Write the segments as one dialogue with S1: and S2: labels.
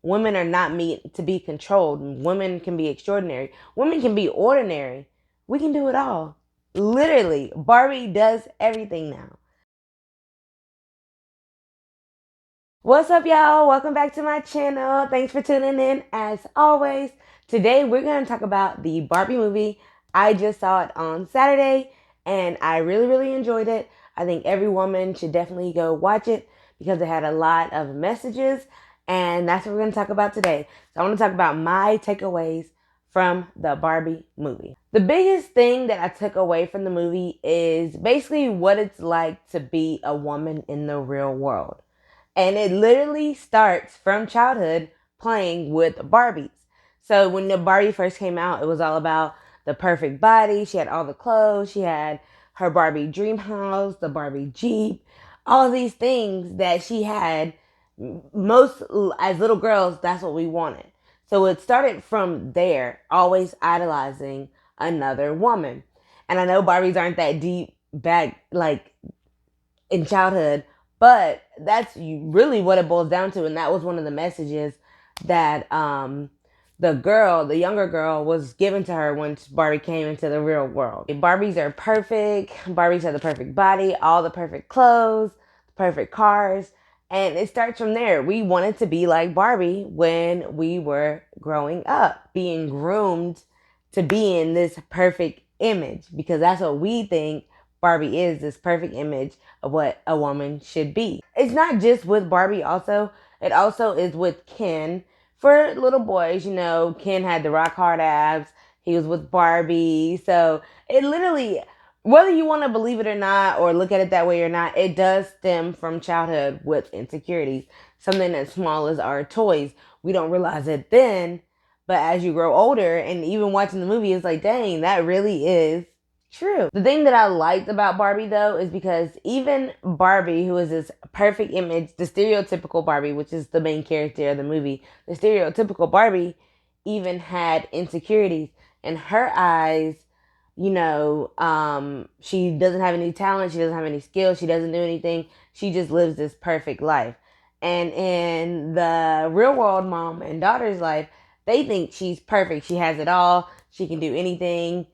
S1: women are not meant to be controlled. Women can be extraordinary. Women can be ordinary. We can do it all. Literally, Barbie does everything now. What's up, y'all? Welcome back to my channel. Thanks for tuning in as always. Today, we're going to talk about the Barbie movie. I just saw it on Saturday and I really, really enjoyed it. I think every woman should definitely go watch it because it had a lot of messages, and that's what we're going to talk about today. So I want to talk about my takeaways from the Barbie movie. The biggest thing that I took away from the movie is basically what it's like to be a woman in the real world. And it literally starts from childhood playing with Barbies. So when the Barbie first came out, it was all about the perfect body. She had all the clothes. She had her Barbie dream house, the Barbie Jeep, all these things that she had. Most as little girls, that's what we wanted. So it started from there, always idolizing another woman. And I know Barbies aren't that deep back, like in childhood, but that's really what it boils down to. And that was one of the messages that the younger girl, was given to her once Barbie came into the real world. Barbies are perfect. Barbies have the perfect body, all the perfect clothes, perfect cars. And it starts from there. We wanted to be like Barbie when we were growing up, being groomed to be in this perfect image, because that's what we think Barbie is, this perfect image of what a woman should be. It's not just with Barbie also. It also is with Ken. For little boys, Ken had the rock hard abs. He was with Barbie. So it literally, whether you want to believe it or not, or look at it that way or not, it does stem from childhood with insecurities. Something as small as our toys. We don't realize it then, but as you grow older and even watching the movie, it's like, dang, that really is true. The thing that I liked about Barbie, though, is because even Barbie, who is this perfect image, the stereotypical Barbie, which is the main character of the movie, the stereotypical Barbie even had insecurities. In her eyes, she doesn't have any talent, she doesn't have any skills, she doesn't do anything. She just lives this perfect life. And in the real world mom and daughter's life, they think she's perfect. She has it all. She can do anything.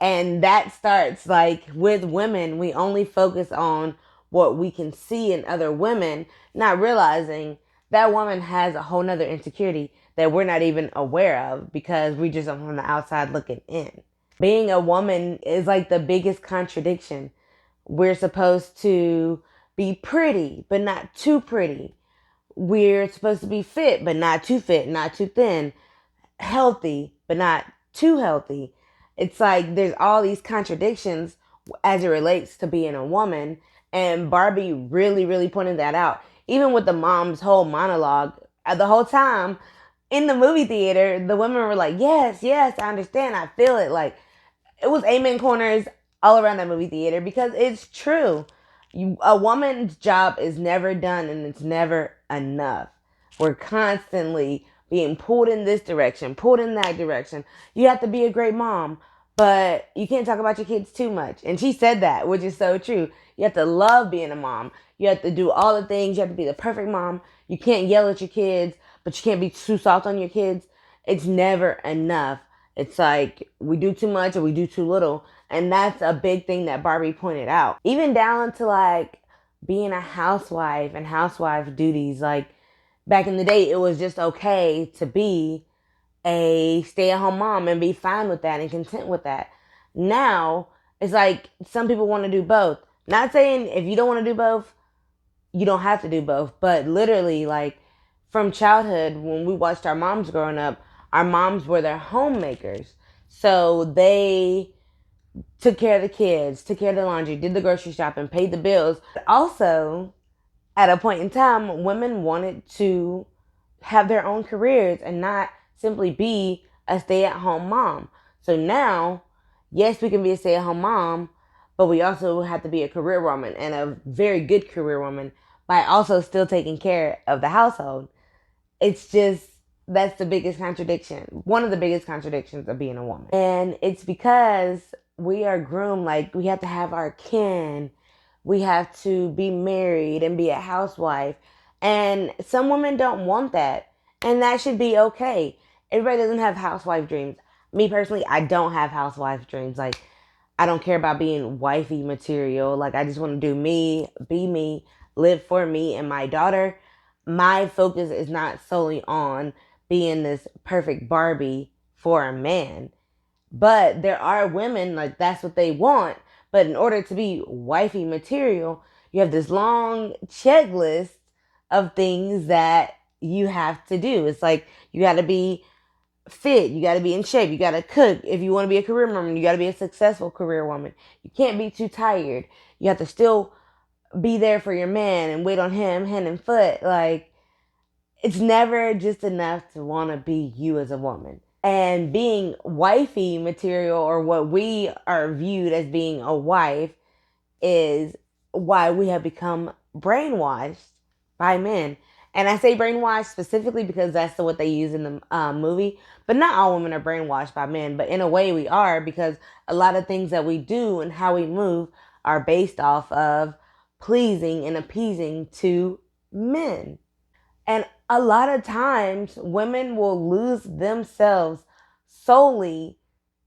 S1: And that starts like with women. We only focus on what we can see in other women, not realizing that woman has a whole nother insecurity that we're not even aware of because we just are on the outside looking in. Being a woman is like the biggest contradiction. We're supposed to be pretty, but not too pretty. We're supposed to be fit, but not too fit, not too thin. Healthy, but not too healthy. It's like there's all these contradictions as it relates to being a woman. And Barbie really, really pointed that out. Even with the mom's whole monologue, the whole time in the movie theater, the women were like, yes, yes, I understand. I feel it. Like, it was amen corners all around that movie theater because it's true. A woman's job is never done and it's never enough. We're constantly being pulled in this direction, pulled in that direction. You have to be a great mom, but you can't talk about your kids too much. And she said that, which is so true. You have to love being a mom. You have to do all the things. You have to be the perfect mom. You can't yell at your kids, but you can't be too soft on your kids. It's never enough. It's like we do too much or we do too little. And that's a big thing that Barbie pointed out. Even down to like being a housewife and housewife duties. Like back in the day, it was just okay to be a stay-at-home mom and be fine with that and content with that. Now, it's like some people want to do both. Not saying if you don't want to do both, you don't have to do both. But literally, like from childhood, when we watched our moms growing up, our moms were their homemakers. So they took care of the kids, took care of the laundry, did the grocery shopping, paid the bills. But also, at a point in time, women wanted to have their own careers and not simply be a stay-at-home mom. So now, yes, we can be a stay-at-home mom, but we also have to be a career woman and a very good career woman by also still taking care of the household. It's just, that's the biggest contradiction. One of the biggest contradictions of being a woman. And it's because we are groomed, like we have to have our kin. We have to be married and be a housewife. And some women don't want that. And that should be okay. Everybody doesn't have housewife dreams. Me personally, I don't have housewife dreams. Like, I don't care about being wifey material. Like, I just want to do me, be me, live for me and my daughter. My focus is not solely on being this perfect Barbie for a man. But there are women, like, that's what they want. But in order to be wifey material, you have this long checklist of things that you have to do. It's like you got to be fit, you got to be in shape, you got to cook. If you want to be a career woman, you got to be a successful career woman. You can't be too tired. You have to still be there for your man and wait on him hand and foot. Like, it's never just enough to want to be you as a woman. And being wifey material, or what we are viewed as being a wife, is why we have become brainwashed by men. And I say brainwashed specifically because that's what they use in the movie. But not all women are brainwashed by men, but in a way we are, because a lot of things that we do and how we move are based off of pleasing and appeasing to men. And a lot of times women will lose themselves solely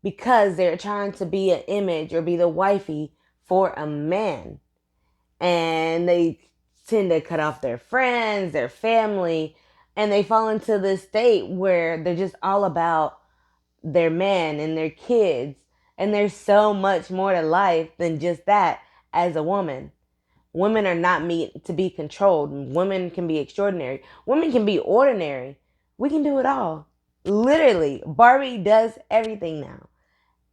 S1: because they're trying to be an image or be the wifey for a man. And they tend to cut off their friends, their family, and they fall into this state where they're just all about their man and their kids. And there's so much more to life than just that as a woman. Women are not meant to be controlled. Women can be extraordinary. Women can be ordinary. We can do it all. Literally, Barbie does everything now.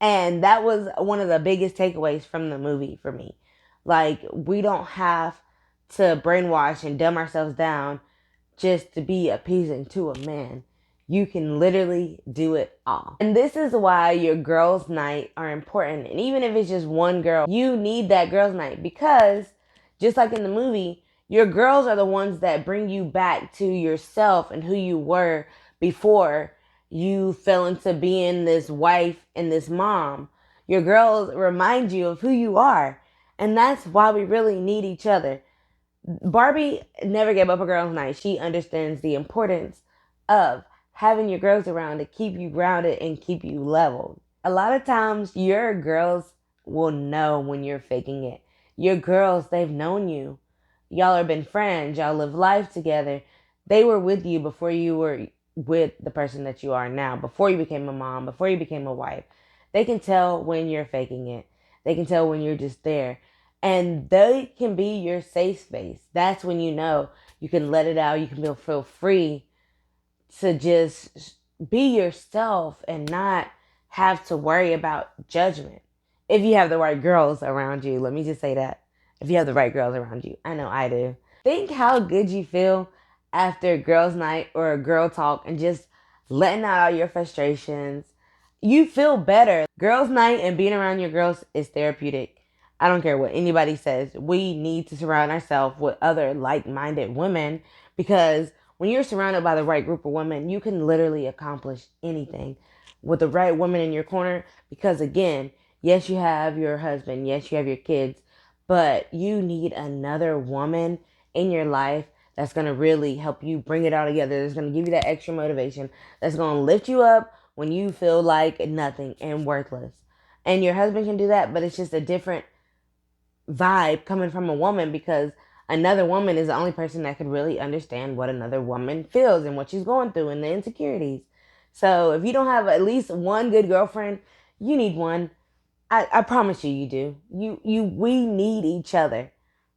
S1: And that was one of the biggest takeaways from the movie for me. Like, we don't have to brainwash and dumb ourselves down just to be appeasing to a man. You can literally do it all. And this is why your girls' night are important. And even if it's just one girl, you need that girls' night, because just like in the movie, your girls are the ones that bring you back to yourself and who you were before you fell into being this wife and this mom. Your girls remind you of who you are. And that's why we really need each other. Barbie never gave up a girls' night. She understands the importance of having your girls around to keep you grounded and keep you leveled. A lot of times, your girls will know when you're faking it. Your girls, they've known you. Y'all have been friends. Y'all live life together. They were with you before you were with the person that you are now, before you became a mom, before you became a wife. They can tell when you're faking it. They can tell when you're just there. And they can be your safe space. That's when you know you can let it out. You can feel free to just be yourself and not have to worry about judgment. If you have the right girls around you, let me just say that. If you have the right girls around you, I know I do. Think how good you feel after a girls' night or a girl talk and just letting out all your frustrations. You feel better. Girls' night and being around your girls is therapeutic. I don't care what anybody says. We need to surround ourselves with other like-minded women, because when you're surrounded by the right group of women, you can literally accomplish anything with the right woman in your corner. Because again, yes, you have your husband, yes, you have your kids, but you need another woman in your life that's going to really help you bring it all together. That's going to give you that extra motivation. That's going to lift you up when you feel like nothing and worthless. And your husband can do that, but it's just a different vibe coming from a woman, because another woman is the only person that could really understand what another woman feels and what she's going through and the insecurities. So if you don't have at least one good girlfriend, you need one. I promise you, you do. We need each other.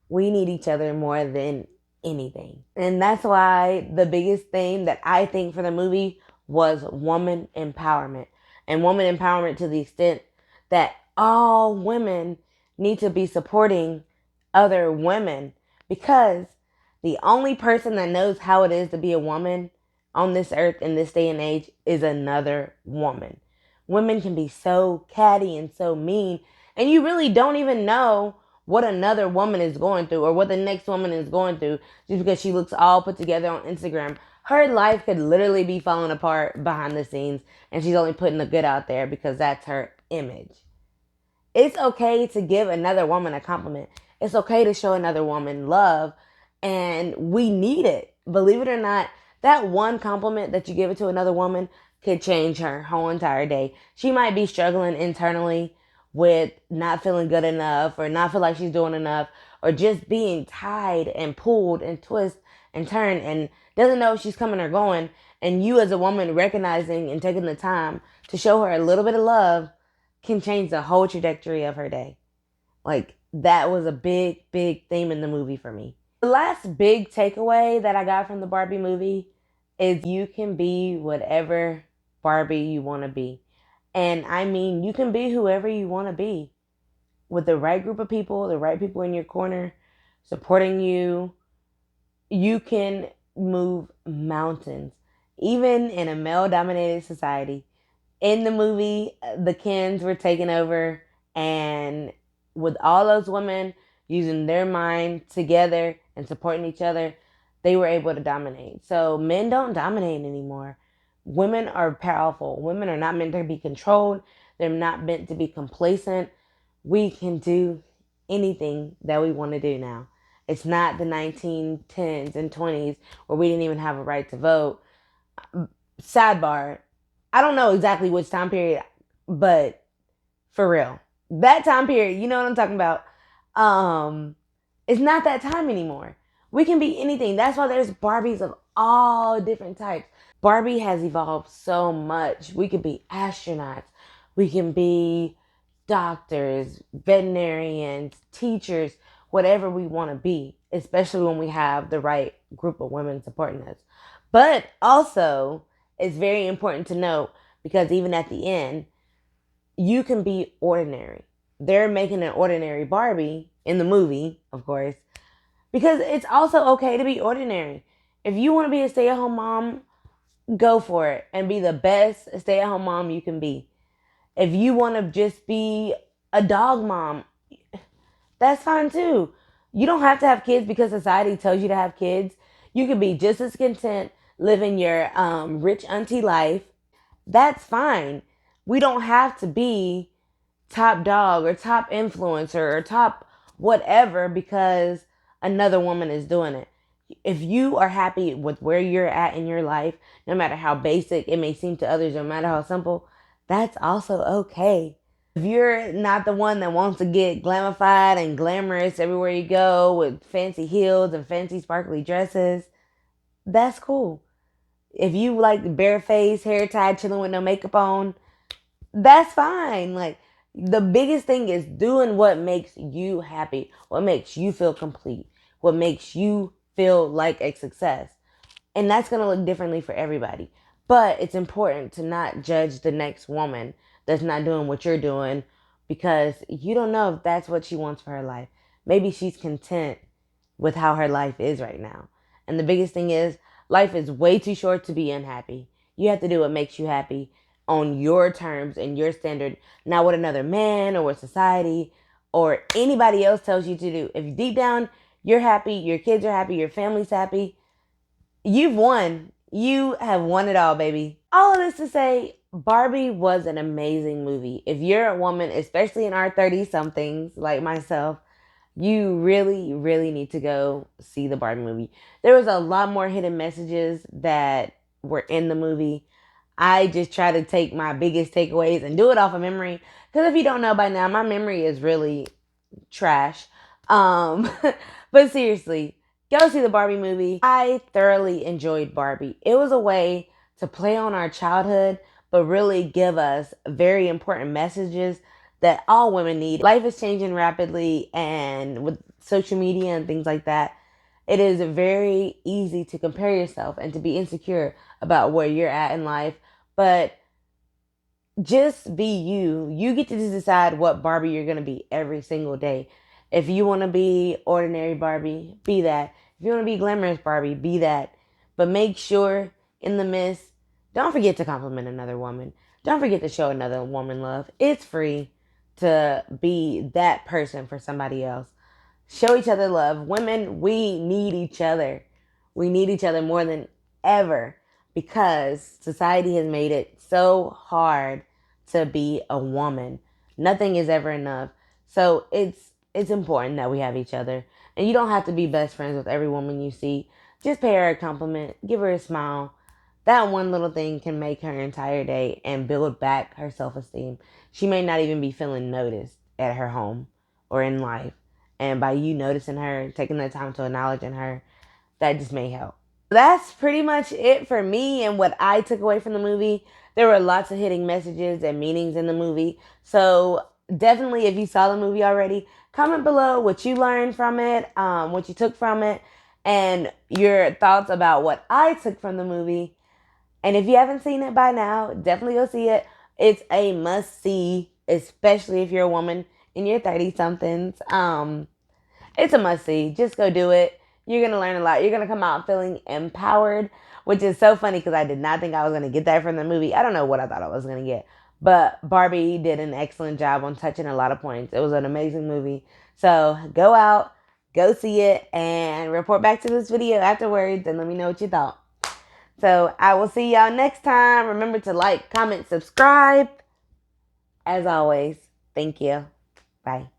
S1: We need each other more than anything. And that's why the biggest thing that I think for the movie was woman empowerment. And woman empowerment to the extent that all women need to be supporting other women, because the only person that knows how it is to be a woman on this earth in this day and age is another woman. Women can be so catty and so mean, and you really don't even know what another woman is going through or what the next woman is going through just because she looks all put together on Instagram. Her life could literally be falling apart behind the scenes, and she's only putting the good out there because that's her image. It's okay to give another woman a compliment. It's okay to show another woman love, and we need it. Believe it or not, That one compliment that you give it to another woman could change her whole entire day. She might be struggling internally with not feeling good enough or not feel like she's doing enough or just being tied and pulled and twist and turned and doesn't know if she's coming or going. And you as a woman recognizing and taking the time to show her a little bit of love can change the whole trajectory of her day. Like that was a big theme in the movie for me. The last big takeaway that I got from the Barbie movie is you can be whatever Barbie you want to be. And I mean, you can be whoever you want to be with the right group of people, the right people in your corner supporting you. You can move mountains, even in a male dominated society. In the movie, the Kens were taken over, and with all those women using their mind together and supporting each other, they were able to dominate. So men don't dominate anymore. Women are powerful. Women are not meant to be controlled. They're not meant to be complacent. We can do anything that we want to do now. It's not the 1910s and 20s where we didn't even have a right to vote. Sidebar, I don't know exactly which time period, but for real, that time period, you know what I'm talking about. Um, it's not that time anymore. We can be anything. That's why there's Barbies of all different types. Barbie has evolved so much. We could be astronauts. We can be doctors, veterinarians, teachers, whatever we want to be, especially when we have the right group of women supporting us. But also, it's very important to note because even at the end, you can be ordinary. They're making an ordinary Barbie in the movie, of course, because it's also okay to be ordinary. If you want to be a stay at home mom, go for it and be the best stay at home mom you can be. If you want to just be a dog mom, that's fine too. You don't have to have kids because society tells you to have kids. You can be just as content living your rich auntie life. That's fine. We don't have to be top dog or top influencer or top whatever because another woman is doing it. If you are happy with where you're at in your life, no matter how basic it may seem to others, no matter how simple, that's also okay. If you're not the one that wants to get glamified and glamorous everywhere you go with fancy heels and fancy sparkly dresses, that's cool. If you like bare face, hair tied, chilling with no makeup on, that's fine. Like the biggest thing is doing what makes you happy, what makes you feel complete, what makes you feel like a success. And that's going to look differently for everybody. But it's important to not judge the next woman that's not doing what you're doing because you don't know if that's what she wants for her life. Maybe she's content with how her life is right now. And the biggest thing is, life is way too short to be unhappy. You have to do what makes you happy on your terms and your standard, not what another man or what society or anybody else tells you to do. If deep down you're happy, your kids are happy, your family's happy, you've won. You have won it all, baby. All of this to say, Barbie was an amazing movie. If you're a woman, especially in our 30 somethings like myself, you really need to go see the Barbie movie. There was a lot more hidden messages that were in the movie. I just try to take my biggest takeaways and do it off of memory. Because if you don't know by now, my memory is really trash. Um, but seriously, go see the Barbie movie. I thoroughly enjoyed Barbie. It was a way to play on our childhood, but really give us very important messages that all women need. Life is changing rapidly, and with social media and things like that, it is very easy to compare yourself and to be insecure about where you're at in life. But just be you. You get to decide what Barbie you're going to be every single day. If you want to be ordinary Barbie, be that. If you want to be glamorous Barbie, be that. But make sure in the midst, don't forget to compliment another woman. Don't forget to show another woman love. It's free to be that person for somebody else. Show each other love. Women, we need each other. We need each other more than ever because society has made it so hard to be a woman. Nothing is ever enough. So it's important that we have each other. And you don't have to be best friends with every woman you see. just pay her a compliment, give her a smile. That one little thing can make her entire day and build back her self esteem. She may not even be feeling noticed at her home or in life. And by you noticing her, taking the time to acknowledge her, that just may help. That's pretty much it for me and what I took away from the movie. There were lots of hitting messages and meanings in the movie. So definitely, if you saw the movie already, comment below what you learned from it, what you took from it, and your thoughts about what I took from the movie. And if you haven't seen it by now, definitely go see it. It's a must see, especially if you're a woman in your 30 somethings. It's a must see. Just go do it. You're going to learn a lot. You're going to come out feeling empowered, which is so funny because I did not think I was going to get that from the movie. I don't know what I thought I was going to get. But Barbie did an excellent job on touching a lot of points. It was an amazing movie. So go out, go see it, and report back to this video afterwards and let me know what you thought. So I will see y'all next time. Remember to like, comment, subscribe. As always, thank you. Bye.